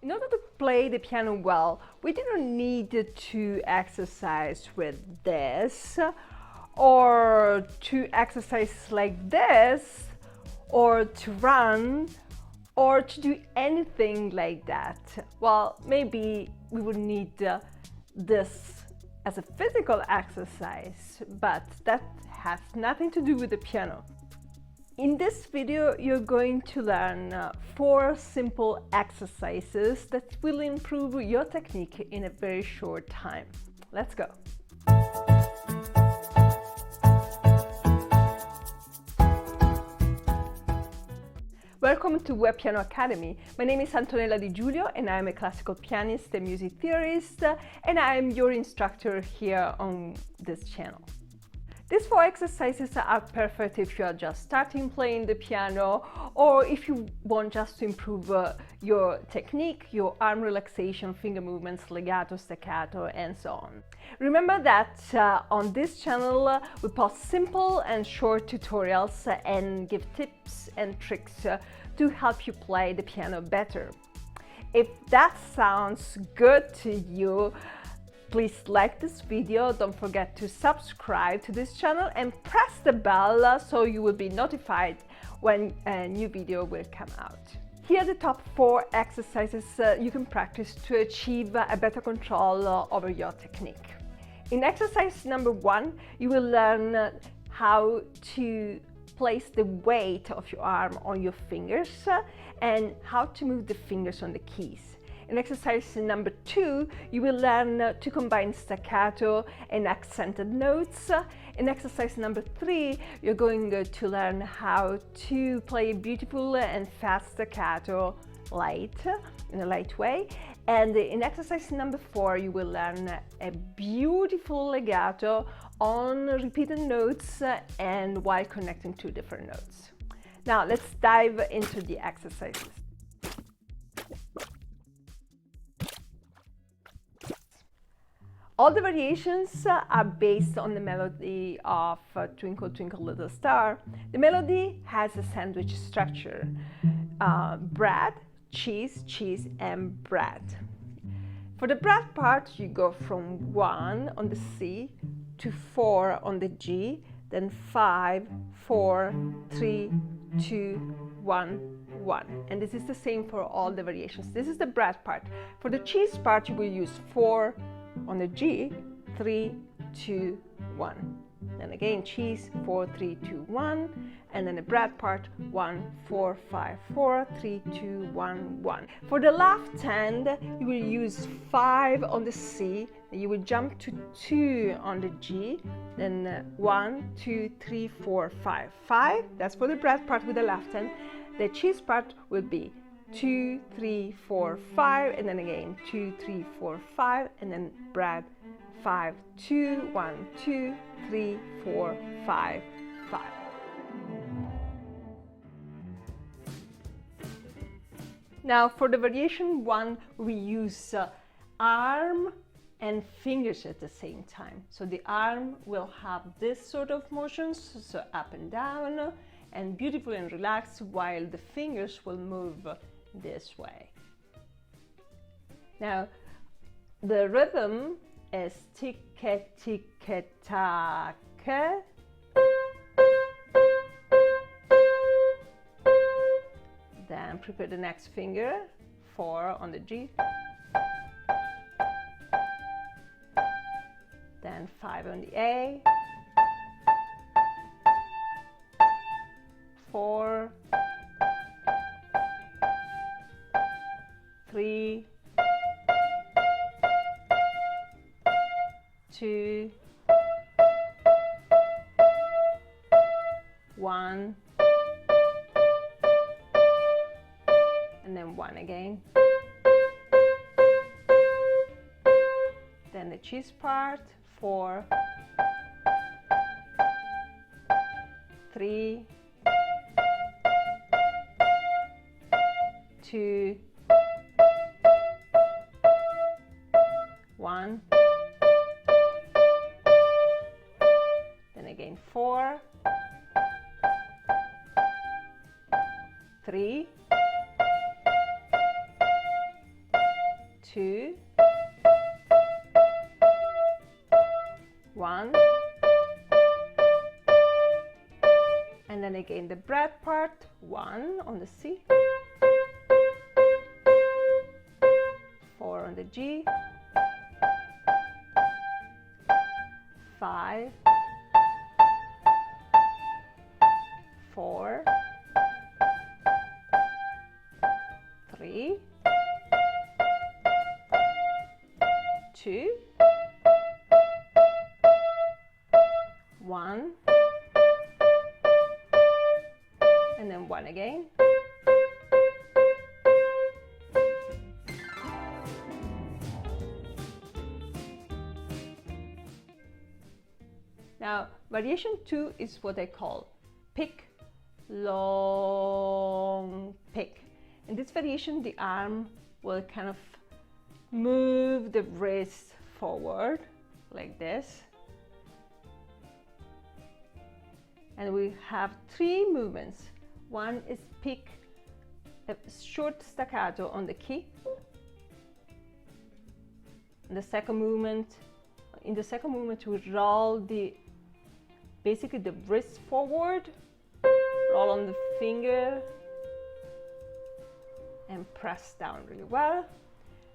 In order to play the piano well, we didn't need to exercise with this, or to exercise like this, or to run, or to do anything like that. Well, maybe we would need this as a physical exercise, but that has nothing to do with the piano. In this video, you're going to learn 4 simple exercises that will improve your technique in a very short time. Let's go. Welcome to Web Piano Academy. My name is Antonella Di Giulio and I'm a classical pianist and music theorist, and I'm your instructor here on this channel. These 4 exercises are perfect if you are just starting playing the piano, or if you want just to improve your technique, your arm relaxation, finger movements, legato, staccato, and so on. Remember that on this channel we post simple and short tutorials and give tips and tricks to help you play the piano better. If that sounds good to you, please like this video, don't forget to subscribe to this channel and press the bell so you will be notified when a new video will come out. Here are the top 4 exercises you can practice to achieve a better control over your technique. In exercise number 1, you will learn how to place the weight of your arm on your fingers and how to move the fingers on the keys. In exercise number 2, you will learn to combine staccato and accented notes. In exercise number 3, you're going to learn how to play beautiful and fast staccato in a light way. And in exercise number 4, you will learn a beautiful legato on repeated notes and while connecting 2 different notes. Now let's dive into the exercises. All the variations are based on the melody of Twinkle, Twinkle, Little Star. The melody has a sandwich structure: bread, cheese, cheese, and bread. For the bread part, you go from 1 on the C to 4 on the G, then 5, 4, 3, 2, 1, 1. And this is the same for all the variations. This is the bread part. For the cheese part, you will use 4 on the G, 3, 2, 1. Then again cheese, 4, 3, 2, 1. And then the bread part, 1, 4, 5, 4, 3, 2, 1, 1. For the left hand, you will use 5 on the C, then you will jump to 2 on the G, then 1, 2, 3, 4, 5, 5. That's for the bread part with the left hand. The cheese part will be 2, 3, 4, 5, and then again 2, 3, 4, 5, and then bread 5, 2, 1, 2, 3, 4, 5, 5. Now for the variation 1, we use arm and fingers at the same time. So the arm will have this sort of motions, so up and down, and beautiful and relaxed, while the fingers will move this way. Now the rhythm is ticka ticka tack. Then prepare the next finger, 4 on the G, then 5 on the A, 4, 3, 2, 1, and then 1 again. Then the cheese part, 4, 3, 2, 1, then again 4, 3, part, 1 on the C, 4 on the G, 5, 4, 3, 2, 1, and then 1 again. Now, variation 2 is what I call pick, long, pick. In this variation, the arm will kind of move the wrist forward like this. And we have 3 movements. One is pick, a short staccato on the key. In the second movement, we roll basically the wrist forward, roll on the finger, and press down really well.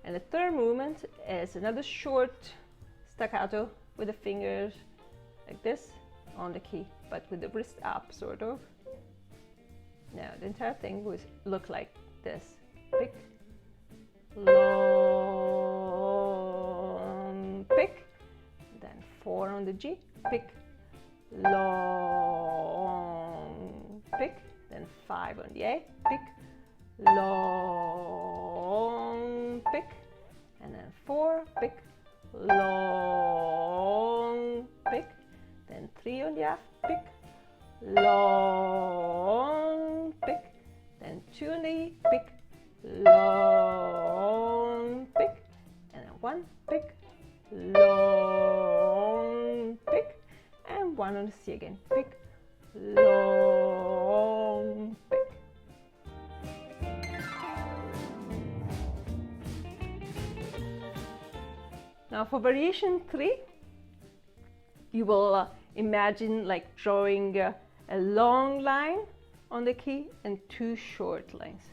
And the third movement is another short staccato with the fingers like this on the key, but with the wrist up, sort of. Now the entire thing will look like this. Pick, long, pick, then 4 on the G, pick, long, pick, then 5 on the A, pick, long, pick, and then 4, pick, long, pick, then 3 on the F, pick, long, pick, then 2 on the E, pick, long, pick, and then 1, pick, long, pick, and 1 on the C again, pick, long, pick. Now for variation 3, you will imagine like drawing a long line on the key and 2 short lines.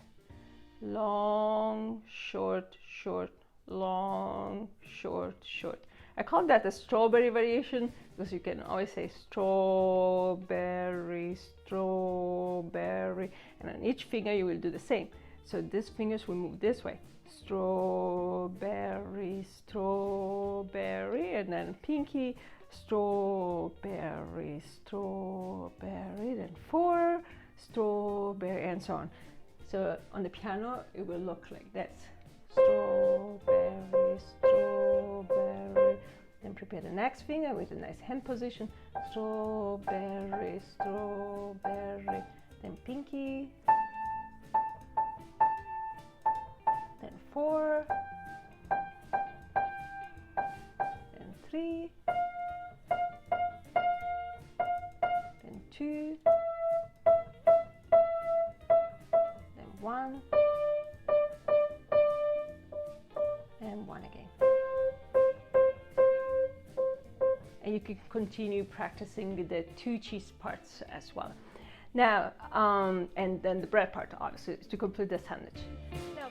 Long, short, short, long, short, short. I call that a strawberry variation because you can always say strawberry, strawberry, and on each finger you will do the same. So these fingers will move this way. Strawberry, strawberry, and then pinky, strawberry, strawberry, then 4, strawberry, and so on. So on the piano it will look like this. Strawberry, strawberry. Then prepare the next finger with a nice hand position. Strawberry, strawberry. Then pinky. Then 4. Then 3. Then 2. Then 1. And 1 again. And you can continue practicing the 2 cheese parts as well. Now, and then the bread part, obviously, is to complete the sandwich. Now,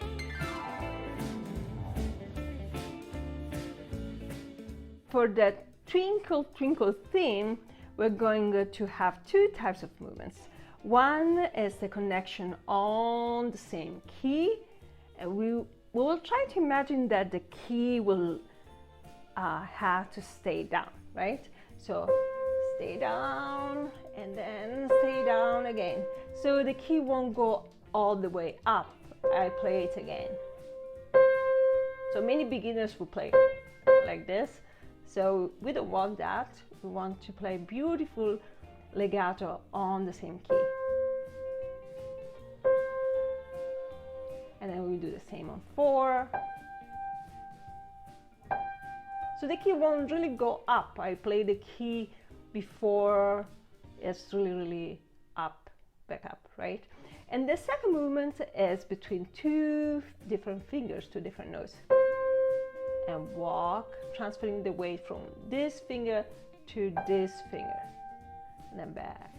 for the Twinkle, Twinkle theme, we're going to have 2 types of movements. One is the connection on the same key, and we will try to imagine that the key will have to stay down, right? So stay down and then stay down again. So the key won't go all the way up. I play it again. So many beginners will play like this. So we don't want that. We want to play beautiful legato on the same key. And then we do the same on 4. So the key won't really go up. I play the key before it's really up, back up, right? And the second movement is between 2 different fingers, 2 different notes. And walk, transferring the weight from this finger to this finger. And then back.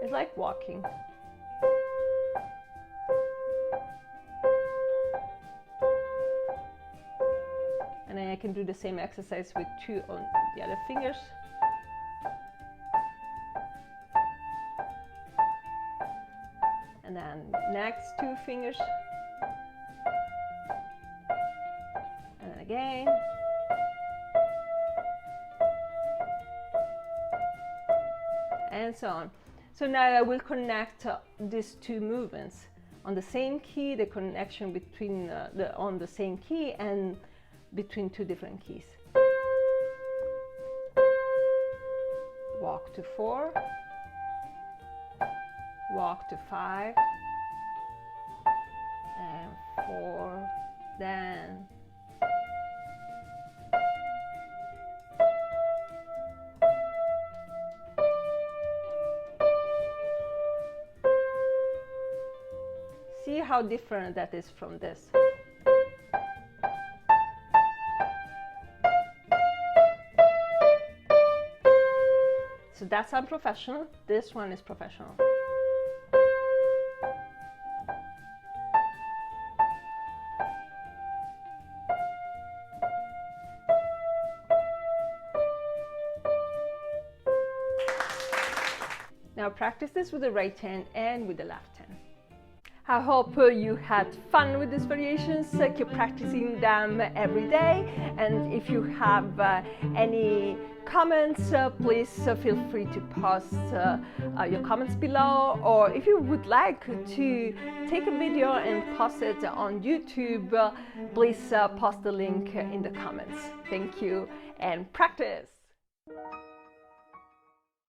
It's like walking. And then I can do the same exercise with 2 on the other fingers. And then next 2 fingers. And then again. And so on. So now I will connect these 2 movements on the same key, the connection between on the same key and between 2 different keys. Walk to 4, walk to 5, and 4, then see how different that is from this. So that's unprofessional, this one is professional. Now practice this with the right hand and with the left hand. I hope you had fun with these variations. Keep practicing them every day, and if you have any comments, please feel free to post your comments below, or if you would like to take a video and post it on YouTube, please post the link in the comments. Thank you, and practice!